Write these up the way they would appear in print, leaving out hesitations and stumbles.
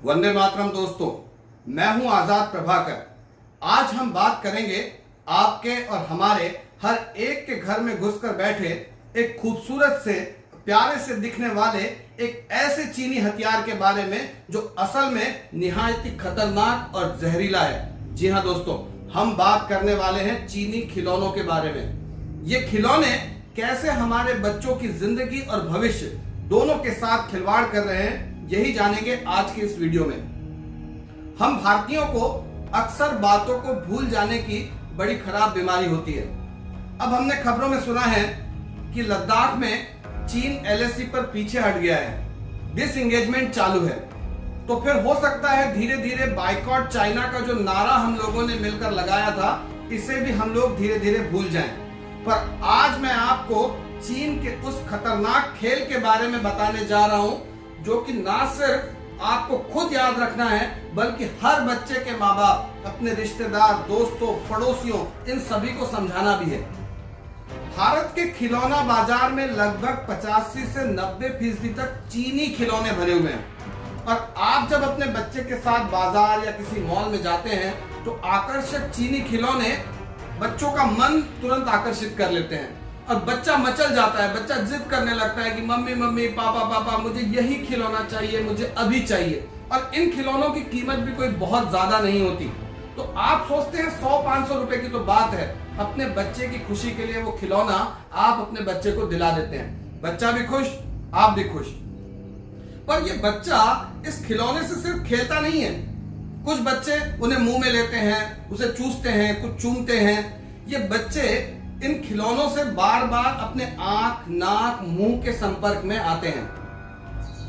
वंदे मातरम दोस्तों, मैं हूं आजाद प्रभाकर। आज हम बात करेंगे आपके और हमारे हर एक के घर में घुसकर बैठे एक खूबसूरत से प्यारे से दिखने वाले एक ऐसे चीनी हथियार के बारे में जो असल में निहायत ही खतरनाक और जहरीला है। जी हां दोस्तों, हम बात करने वाले हैं चीनी खिलौनों के बारे में। ये खिलौने कैसे हमारे बच्चों की जिंदगी और भविष्य दोनों के साथ खिलवाड़ कर रहे हैं, यही जानेंगे आज के इस वीडियो में। हम भारतीयों को अक्सर बातों को भूल जाने की बड़ी खराब बीमारी होती है। अब हमने खबरों में सुना है कि लद्दाख में चीन एलएसी पर पीछे हट गया है, डिसएंगेजमेंट चालू है। तो फिर हो सकता है धीरे धीरे बाइकॉट चाइना का जो नारा हम लोगों ने मिलकर लगाया था, इसे भी हम लोग धीरे धीरे भूल जाएं। पर आज मैं आपको चीन के उस खतरनाक खेल के बारे में बताने जा रहा हूं जो कि ना सिर्फ आपको खुद याद रखना है बल्कि हर बच्चे के माँ बाप, अपने रिश्तेदार, दोस्तों, पड़ोसियों, इन सभी को समझाना भी है। भारत के खिलौना बाजार में लगभग 85 से 90% तक चीनी खिलौने भरे हुए हैं। और आप जब अपने बच्चे के साथ बाजार या किसी मॉल में जाते हैं तो आकर्षक चीनी खिलौने बच्चों का मन तुरंत आकर्षित कर लेते हैं और बच्चा मचल जाता है। बच्चा जिद करने लगता है कि मम्मी मम्मी, पापा पापा, मुझे यही खिलौना चाहिए, मुझे अभी चाहिए। और इन खिलौनों की कीमत भी कोई बहुत ज्यादा नहीं होती। तो आप सोचते हैं 100-500 रुपए की तो बात है, अपने बच्चे की खुशी के लिए वो खिलौना आप अपने बच्चे को दिला देते हैं। बच्चा भी खुश, आप भी खुश। पर ये बच्चा इस खिलौने से सिर्फ खेलता नहीं है। कुछ बच्चे उन्हें मुंह में लेते हैं, उसे चूसते हैं, कुछ चूमते हैं। ये बच्चे इन खिलौनों से बार बार अपने आंख, नाक, मुंह के संपर्क में आते हैं।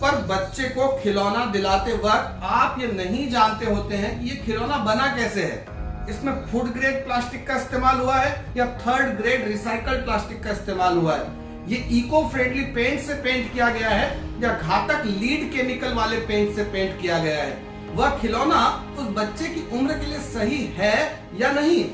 पर बच्चे को खिलौना दिलाते वक्त आप ये नहीं जानते होते हैं कि ये खिलौना बना कैसे है। इसमें फूड ग्रेड प्लास्टिक का इस्तेमाल हुआ है या थर्ड ग्रेड रिसाइकल्ड प्लास्टिक का इस्तेमाल हुआ है। ये इको फ्रेंडली पेंट से पेंट किया गया है या घातक लीड केमिकल वाले पेंट से पेंट किया गया है। वह खिलौना उस बच्चे की उम्र के लिए सही है या नहीं।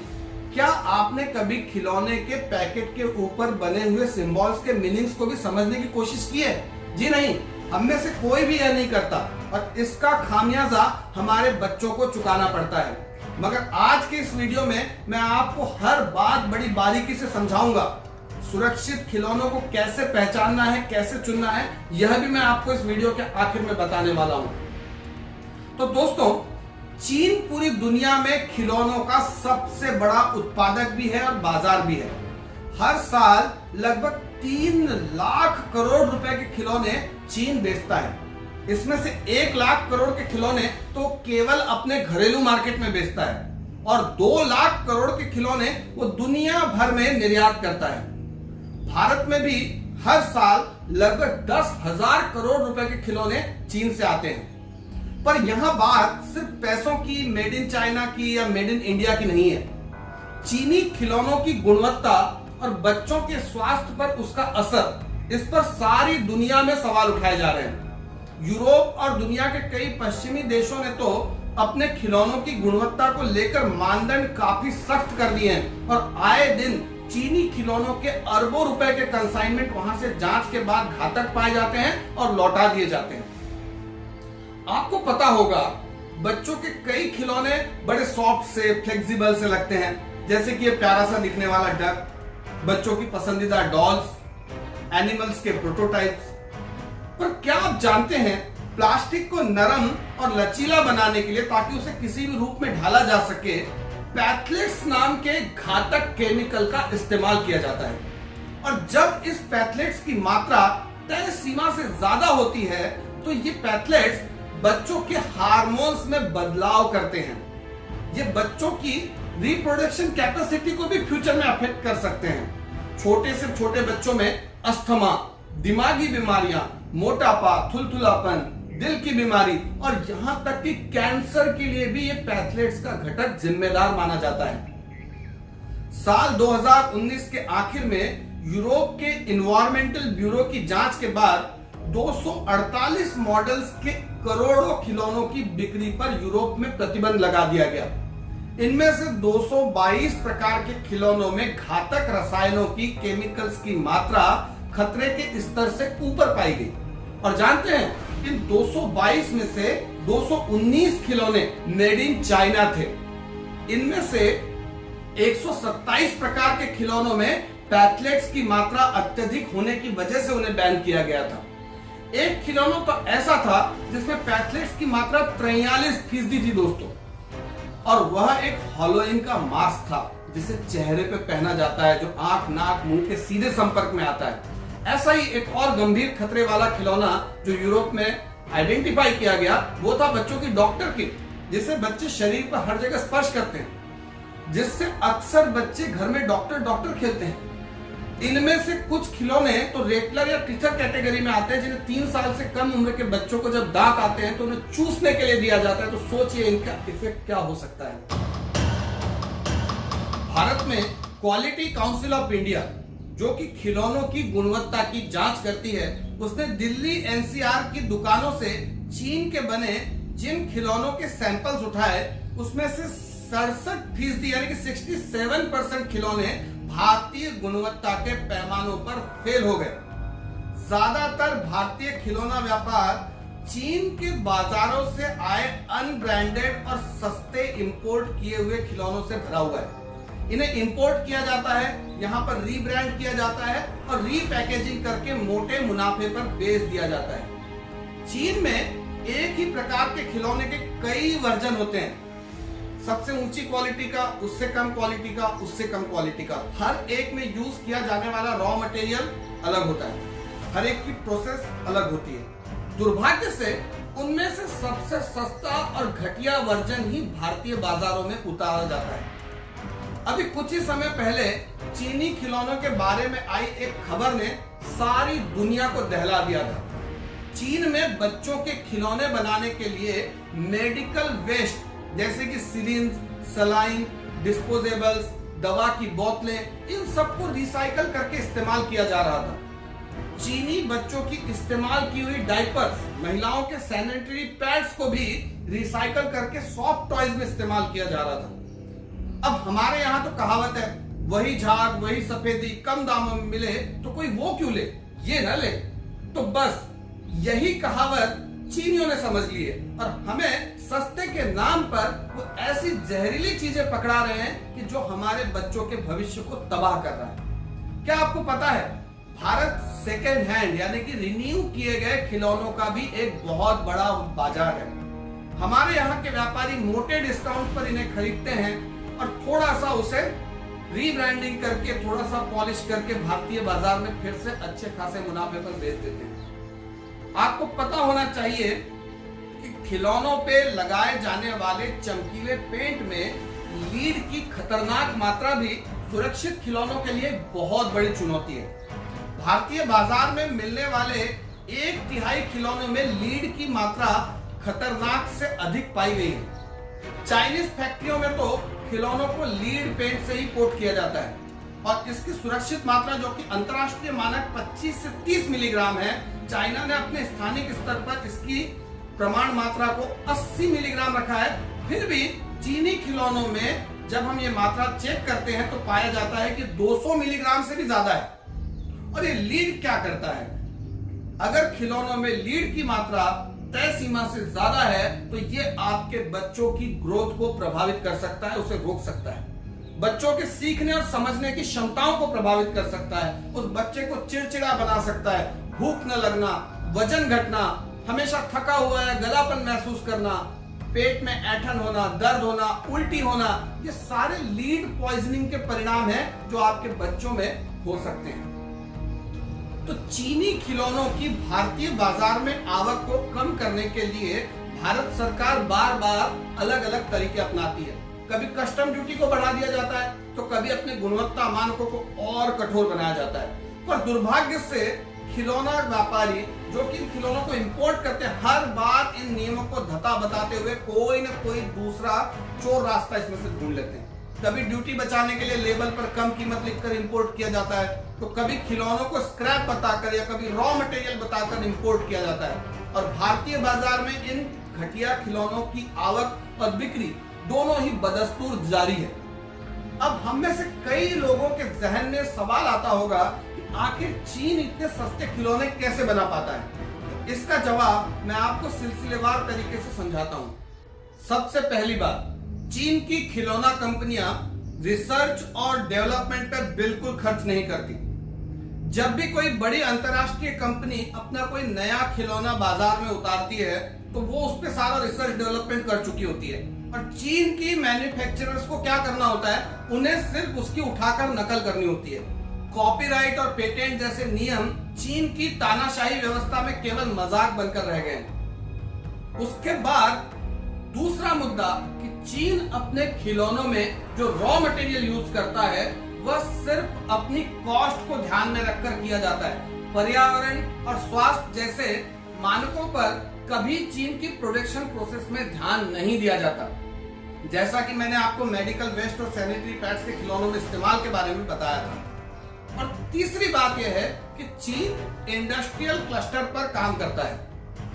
क्या आपने कभी खिलौने के पैकेट के ऊपर बने हुए सिंबल्स के मीनिंग्स को भी समझने की कोशिश की है? जी नहीं, हम में से कोई भी यह नहीं करता और इसका खामियाजा हमारे बच्चों को चुकाना पड़ता है। मगर आज के इस वीडियो में मैं आपको हर बात बड़ी बारीकी से समझाऊंगा। सुरक्षित खिलौनों को कैसे पहचानना है, कैसे चुनना है, यह भी मैं आपको इस वीडियो के आखिर में बताने वाला हूं। तो दोस्तों, चीन पूरी दुनिया में खिलौनों का सबसे बड़ा उत्पादक भी है और बाजार भी है। हर साल लगभग 3 लाख करोड़ रुपए के खिलौने चीन बेचता है। इसमें से 1 लाख करोड़ के खिलौने तो केवल अपने घरेलू मार्केट में बेचता है और 2 लाख करोड़ के खिलौने वो दुनिया भर में निर्यात करता है। भारत में भी हर साल लगभग 10,000 करोड़ रुपए के खिलौने चीन से आते हैं। पर यहां बात सिर्फ पैसों की, मेड इन चाइना की या मेड इन इंडिया की नहीं है। चीनी खिलौनों की गुणवत्ता और बच्चों के स्वास्थ्य पर उसका असर, इस पर सारी दुनिया में सवाल उठाए जा रहे हैं। यूरोप और दुनिया के कई पश्चिमी देशों ने तो अपने खिलौनों की गुणवत्ता को लेकर मानदंड काफी सख्त कर दिए हैं और आए दिन चीनी खिलौनों के अरबों रुपए के कंसाइनमेंट वहां से जांच के बाद घातक पाए जाते हैं और लौटा दिए जाते हैं। आपको पता होगा, बच्चों के कई खिलौने बड़े सॉफ्ट से, फ्लेक्सिबल से लगते हैं, जैसे कि ये प्यारा सा दिखने वाला डक, बच्चों की पसंदीदा डॉल्स, एनिमल्स के प्रोटोटाइप्स। पर क्या आप जानते हैं, प्लास्टिक को नरम और लचीला बनाने के लिए, ताकि उसे किसी भी रूप में ढाला जा सके, पैथलेट्स नाम के घातक केमिकल का इस्तेमाल किया जाता है। और जब इस पैथलेट्स की मात्रा तय सीमा से ज्यादा होती है तो ये पैथलेट्स बच्चों के हार्मोन्स में बदलाव करते हैं। ये बच्चों की रिप्रोडक्शन कैपेसिटी को भी फ्यूचर में अफेक्ट कर सकते हैं। छोटे से छोटे बच्चों में अस्थमा, दिमागी बीमारियां, मोटापा, थुलथुलापन, दिल की बीमारी और यहां तक कि कैंसर के लिए भी ये पैथलेट्स का घटक जिम्मेदार माना जाता है। साल 2019 के आखिर में यूरोप के इन्वायरमेंटल ब्यूरो की जांच के बाद 248 मॉडल्स के करोड़ों खिलौनों की बिक्री पर यूरोप में प्रतिबंध लगा दिया गया। इनमें से 222 प्रकार के खिलौनों में घातक रसायनों की, केमिकल्स की मात्रा खतरे के स्तर से ऊपर पाई गई। और जानते हैं, इन 222 में से 219 खिलौने मेड इन चाइना थे। इनमें से 127 प्रकार के खिलौनों में पैथलेट्स की मात्रा अत्यधिक होने की वजह से उन्हें बैन किया गया था। एक खिलौना तो ऐसा था जिसमें पैथलेट्स की मात्रा 43% थी दोस्तों, और वह एक हैलोवीन का मास्क था जिसे चेहरे पे पहना जाता है, जो आंख, नाक, मुंह के सीधे संपर्क में आता है। ऐसा ही एक और गंभीर खतरे वाला खिलौना जो यूरोप में आइडेंटिफाई किया गया, वो था बच्चों की डॉक्टर किट, जिसे बच्चे शरीर पर हर जगह स्पर्श करते हैं, जिससे अक्सर बच्चे घर में डॉक्टर डॉक्टर खेलते हैं। इनमें से कुछ खिलौने तो रेटलर या टीचर कैटेगरी में आते हैं, जिन्हें 3 साल से कम उम्र के बच्चों को जब दांत आते हैं तो उन्हें चूसने के लिए दिया जाता है। तो सोचिए इनका इफेक्ट क्या हो सकता है। भारत में क्वालिटी काउंसिल ऑफ इंडिया, जो कि खिलौनों की गुणवत्ता की जांच करती है, उसने दिल्ली एनसीआर की दुकानों से चीन के बने जिन खिलौनों के सैंपल्स उठाए, उसमें से 67% यानी कि 67% खिलौने भारतीय गुणवत्ता के पैमानों पर फेल हो गए। ज्यादातर भारतीय खिलौना व्यापार चीन के बाजारों से आए अनब्रांडेड और सस्ते इंपोर्ट किए हुए खिलौनों से भरा हुआ है। इन्हें इंपोर्ट किया जाता है, यहां पर रीब्रांड किया जाता है और रीपैकेजिंग करके मोटे मुनाफे पर बेच दिया जाता है। चीन में एक ही प्रकार के खिलौने के कई वर्जन होते हैं, सबसे ऊंची क्वालिटी का, उससे कम क्वालिटी का, उससे कम क्वालिटी का। हर एक में यूज किया जाने वाला रॉ मटेरियल अलग होता है, हर एक की प्रोसेस अलग होती है। दुर्भाग्य से उनमें से सबसे सस्ता और घटिया वर्जन ही भारतीय बाजारों में उतारा जाता है। अभी कुछ ही समय पहले चीनी खिलौनों के बारे में आई एक खबर ने सारी दुनिया को दहला दिया था। चीन में बच्चों के खिलौने बनाने के लिए मेडिकल वेस्ट जैसे कि सिरिंज, सलाइन, डिस्पोजेबल्स, दवा की बोतलें, इन सबको रिसाइकल करके इस्तेमाल किया जा रहा था। चीनी बच्चों की इस्तेमाल की हुई डायपर्स, महिलाओं के सैनिटरी पैड्स को भी रिसाइकल करके सॉफ्ट टॉयज में इस्तेमाल किया जा रहा था। अब हमारे यहाँ तो कहावत है, वही झाग वही सफेदी, कम दामों में मिले तो कोई वो क्यों ले, ये न ले। तो बस यही कहावत चीनियों ने समझ ली है और हमें सस्ते के नाम पर वो ऐसी जहरीली चीजें पकड़ा रहे हैं कि जो हमारे बच्चों के भविष्य को तबाह कर रहा है। क्या आपको पता है, भारत सेकेंड हैंड यानी कि रिन्यू किए गए खिलौनों का भी एक बहुत बड़ा बाजार है। हमारे यहाँ के व्यापारी मोटे डिस्काउंट पर इन्हें खरीदते हैं और थोड़ा सा उसे रीब्रांडिंग करके, थोड़ा सा पॉलिश करके भारतीय बाजार में फिर से अच्छे खासे मुनाफे पर बेच देते हैं। आपको पता होना चाहिए कि खिलौनों पे लगाए जाने वाले चमकीले पेंट में लीड की खतरनाक मात्रा भी सुरक्षित खिलौनों के लिए बहुत बड़ी चुनौती है। भारतीय बाजार में मिलने वाले 1/3 खिलौनों में लीड की मात्रा खतरनाक से अधिक पाई गई है। चाइनीज फैक्ट्रियों में तो खिलौनों को लीड पेंट से ही कोट किया जाता है और इसकी सुरक्षित मात्रा, जो कि अंतरराष्ट्रीय मानक 25 से 30 मिलीग्राम है, चाइना ने अपने स्थानिक स्तर पर इसकी प्रमाण मात्रा को 80 मिलीग्राम रखा है। फिर भी चीनी खिलौनों में जब हम ये मात्रा चेक करते हैं तो पाया जाता है कि 200 मिलीग्राम से भी ज्यादा है। और ये लीड क्या करता है, अगर खिलौनों में लीड की मात्रा तय सीमा से ज्यादा है तो ये आपके बच्चों की ग्रोथ को प्रभावित कर सकता है, उसे रोक सकता है, बच्चों के सीखने और समझने की क्षमताओं को प्रभावित कर सकता है, उस बच्चे को चिड़चिड़ा बना सकता है, भूख न लगना, वजन घटना, हमेशा थका हुआ है, गलापन महसूस करना, पेट में ऐंठन होना, दर्द होना, उल्टी होना, ये सारे लीड पॉइजनिंग के परिणाम हैं जो आपके बच्चों में हो सकते हैं। तो चीनी खिलौनों की भारतीय बाजार में आवक को कम करने के लिए भारत सरकार बार बार अलग अलग तरीके अपनाती है। कभी कस्टम ड्यूटी को बढ़ा दिया जाता है तो कभी अपने गुणवत्ता मानकों को और कठोर बनाया जाता है। पर दुर्भाग्य से खिलौना व्यापारी जो कि खिलौनों को इंपोर्ट करते हैं, हर बार इन नियमों को धता बताते हुए कोई न कोई दूसरा चोर रास्ता इसमें से ढूंढ लेते हैं। कभी ड्यूटी बचाने के लिए लेबल पर कम कीमत लिखकर इंपोर्ट किया जाता है, तो कभी खिलौनों को स्क्रैप बताकर या कभी रॉ मटेरियल बताकर इंपोर्ट किया जाता है। और भारतीय बाजार में इन घटिया खिलौनों की आवक और बिक्री दोनों ही बदस्तूर जारी है। अब हम में से कई लोगों के जहन में सवाल आता होगा कि आखिर चीन इतने सस्ते खिलौने कैसे बना पाता है। इसका जवाब मैं आपको सिलसिलेवार तरीके से समझाता हूं। सबसे पहली बात, चीन की खिलौना कंपनियां रिसर्च और डेवलपमेंट पर बिल्कुल खर्च नहीं करती। जब भी कोई बड़ी अंतर्राष्ट्रीय कंपनी अपना कोई नया खिलौना बाजार में उतारती है तो वो उस पर सारा रिसर्च डेवलपमेंट कर चुकी होती है। और चीन की मैन्युफैक्चरर्स को क्या करना होता है, उन्हें सिर्फ उसकी उठाकर नकल करनी होती है। कॉपीराइट और पेटेंट जैसे नियम चीन की तानाशाही व्यवस्था में केवल मजाक बनकर रह गए हैं। उसके बाद दूसरा मुद्दा कि चीन अपने खिलौनों में जो रॉ मटेरियल यूज करता है वह सिर्फ अपनी कॉस्ट को ध्यान में रखकर किया जाता है। पर्यावरण और स्वास्थ्य जैसे मानकों पर कभी चीन की प्रोडक्शन प्रोसेस में ध्यान नहीं दिया जाता। जैसा कि मैंने आपको मेडिकल वेस्ट और सैनिटरी पैड्स के खिलौनों में इस्तेमाल के बारे में बताया था। और तीसरी बात यह है कि चीन इंडस्ट्रियल क्लस्टर पर काम करता है,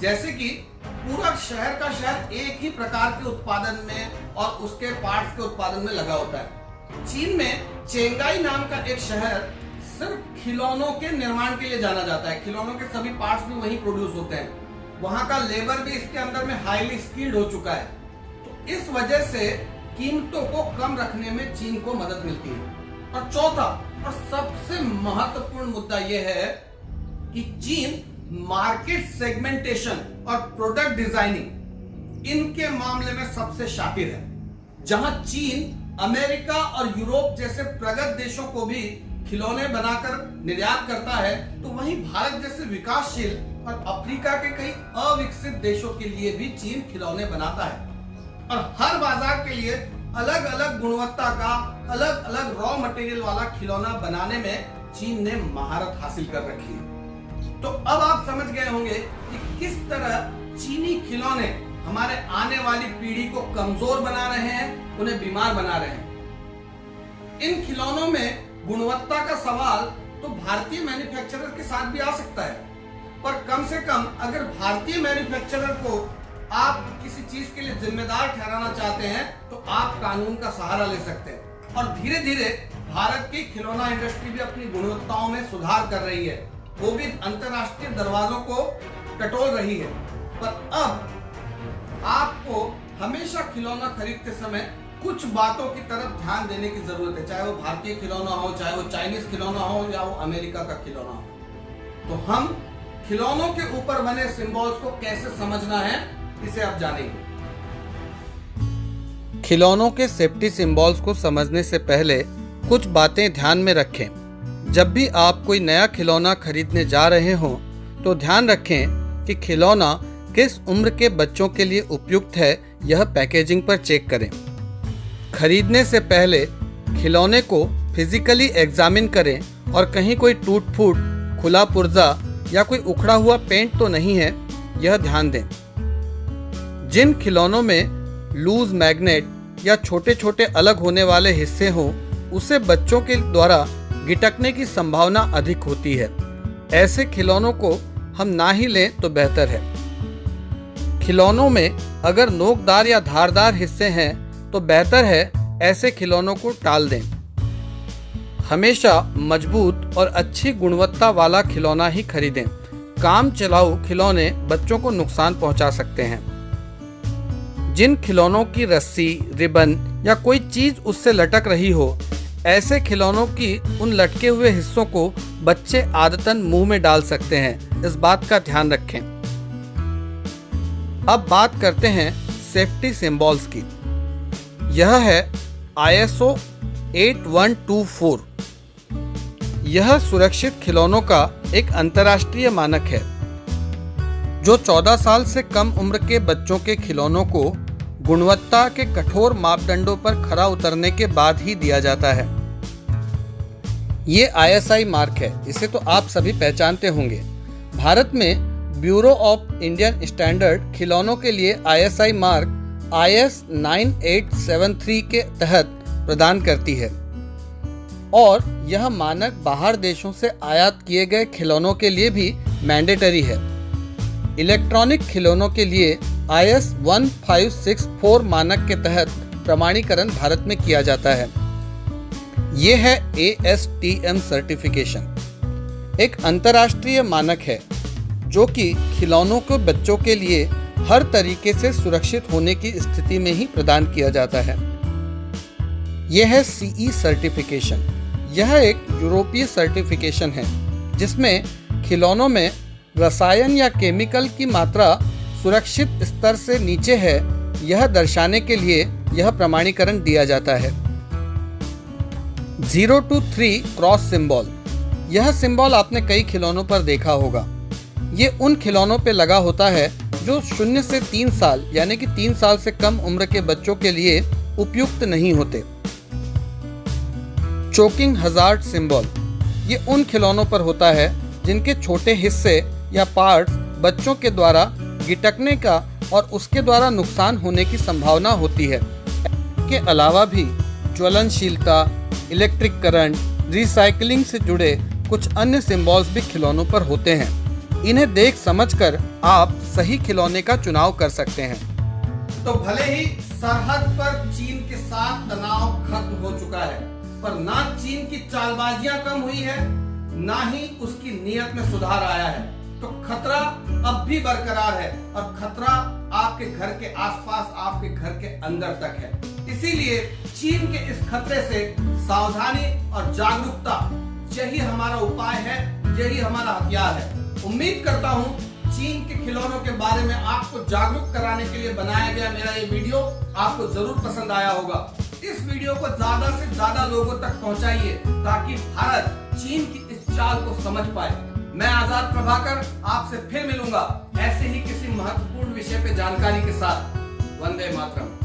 जैसे कि पूरा शहर का शहर एक ही प्रकार के उत्पादन में और उसके पार्ट्स के उत्पादन में लगा होता है। चीन में चेंगाई नाम का एक शहर सिर्फ खिलौनों के निर्माण के लिए जाना जाता है। खिलौनों के सभी पार्ट्स भी वहीं प्रोड्यूस होते हैं। वहां का लेबर भी इसके अंदर में हाईली स्किल्ड हो चुका है। तो इस वजह से कीमतों को कम रखने में चीन को मदद मिलती है। और चौथा और सबसे महत्वपूर्ण मुद्दा यह है कि चीन मार्केट सेगमेंटेशन और प्रोडक्ट डिजाइनिंग इनके मामले में सबसे शातिर है। जहां चीन अमेरिका और यूरोप जैसे प्रगत देशों को भी खिलौने बनाकर निर्यात करता है, तो वहीं भारत जैसे विकासशील और अफ्रीका के कई अविकसित देशों के लिए भी चीन खिलौने बनाता है। और हर बाजार के लिए अलग अलग गुणवत्ता का अलग अलग रॉ मटेरियल वाला खिलौना बनाने में चीन ने महारत हासिल कर रखी है। तो अब आप समझ गए होंगे कि किस तरह चीनी खिलौने हमारे आने वाली पीढ़ी को कमजोर बना रहे हैं, उन्हें बीमार बना रहे हैं। इन खिलौनों में गुणवत्ता का सवाल तो भारतीय मैन्युफैक्चरर के साथ भी आ सकता है, पर कम से कम अगर भारतीय मैन्युफैक्चरर को आप किसी चीज के लिए जिम्मेदार ठहराना चाहते हैं तो आप कानून का सहारा ले सकते हैं। और धीरे धीरे भारत की खिलौना इंडस्ट्री भी अपनी गुणवत्ताओं में सुधार कर रही है, वो भी अंतरराष्ट्रीय दरवाजों को टटोल रही है। पर अब आपको हमेशा खिलौना खरीदते समय कुछ बातों की तरफ ध्यान देने की जरूरत है, चाहे वो भारतीय खिलौना हो, चाहे वो चाइनीज खिलौना हो या वो अमेरिका का खिलौना हो। तो हम खिलौनों के ऊपर बने सिंबल्स को कैसे समझना है, इसे आप जानेंगे। खिलौनों के सेफ्टी सिंबल्स को समझने से पहले कुछ बातें ध्यान में रखें। जब भी आप कोई नया खिलौना खरीदने जा रहे हो तो ध्यान रखें कि खिलौना किस उम्र के बच्चों के लिए उपयुक्त है, यह पैकेजिंग पर चेक करें। खरीदने से पहले खिलौने को फिजिकली एग्जामिन करें और कहीं कोई टूट फूट, खुला पुर्जा या कोई उखड़ा हुआ पेंट तो नहीं है, यह ध्यान दें। जिन खिलौनों में लूज मैग्नेट या छोटे छोटे अलग होने वाले हिस्से हों, उसे बच्चों के द्वारा गिटकने की संभावना अधिक होती है। ऐसे खिलौनों को हम ना ही लें तो बेहतर है। खिलौनों में अगर नोकदार या धारदार हिस्से हैं तो बेहतर है ऐसे खिलौनों को टाल दें। हमेशा मजबूत और अच्छी गुणवत्ता वाला खिलौना ही खरीदें। काम चलाऊ खिलौने बच्चों को नुकसान पहुंचा सकते हैं। जिन खिलौनों की रस्सी, रिबन या कोई चीज उससे लटक रही हो, ऐसे खिलौनों की उन लटके हुए हिस्सों को बच्चे आदतन मुंह में डाल सकते हैं। इस बात का ध्यान रखें। अब बात करते हैं सेफ्टी सिंबल्स की। यह है ISO 8124। यह सुरक्षित खिलौनों का एक अंतर्राष्ट्रीय मानक है जो 14 साल से कम उम्र के बच्चों के खिलौनों को गुणवत्ता के कठोर मापदंडों पर खरा उतरने के बाद ही दिया जाता है। ये ISI मार्क है, इसे तो आप सभी पहचानते होंगे। भारत में ब्यूरो ऑफ इंडियन स्टैंडर्ड खिलौनों के लिए ISI मार्क IS 9873 के तहत प्रदान करती है और यह मानक बाहर देशों से आयात किए गए खिलौनों के लिए भी मैंडेटरी है। इलेक्ट्रॉनिक खिलौनों के लिए IS 1564 मानक के तहत प्रमाणीकरण भारत में किया जाता है। ये है ASTM सर्टिफिकेशन, एक अंतर्राष्ट्रीय मानक है जो कि खिलौनों को बच्चों के लिए हर तरीके से सुरक्षित होने की स्थिति में ही प्रदान किया जाता है। यह है CE सर्टिफिकेशन। यह एक यूरोपीय सर्टिफिकेशन है जिसमें खिलौनों में रसायन या केमिकल की मात्रा सुरक्षित स्तर से नीचे है, यह दर्शाने के लिए यह प्रमाणीकरण दिया जाता है। 0 to 3 क्रॉस सिंबल। यह सिंबल आपने कई खिलौनों पर देखा होगा। ये उन खिलौनों पे लगा होता है जो 0 से 3 साल यानी कि 3 साल से कम उम्र के बच्चों के लिए उपयुक्त नहीं होते। Choking hazard symbol. ये उन खिलौनों पर होता है जिनके छोटे हिस्से या पार्ट्स बच्चों के द्वारा गिटकने का और उसके द्वारा नुकसान होने की संभावना होती है। के अलावा भी ज्वलनशीलता, इलेक्ट्रिक करंट, रिसाइकलिंग से जुड़े कुछ अन्य सिंबल्स भी खिलौनों पर होते हैं। इन्हें देख समझकर आप सही खिलौने का चुनाव कर सकते हैं। तो भले ही सरहद पर चीन के साथ तनाव खत्म हो चुका है, पर ना चीन की चालबाजियां कम हुई है, ना ही उसकी नीयत में सुधार आया है। तो खतरा अब भी बरकरार है और खतरा आपके घर के आसपास, आपके घर के अंदर तक है। इसीलिए चीन के इस खतरे से सावधानी और जागरूकता, यही हमारा उपाय है, यही हमारा हथियार है। उम्मीद करता हूँ चीन के खिलौनों के बारे में आपको जागरूक कराने के लिए बनाया गया मेरा ये वीडियो आपको जरूर पसंद आया होगा। इस वीडियो को ज्यादा से ज्यादा लोगों तक पहुंचाइए ताकि भारत चीन की इस चाल को समझ पाए। मैं आजाद प्रभाकर आपसे फिर मिलूंगा ऐसे ही किसी महत्वपूर्ण विषय पे जानकारी के साथ। वंदे मातरम।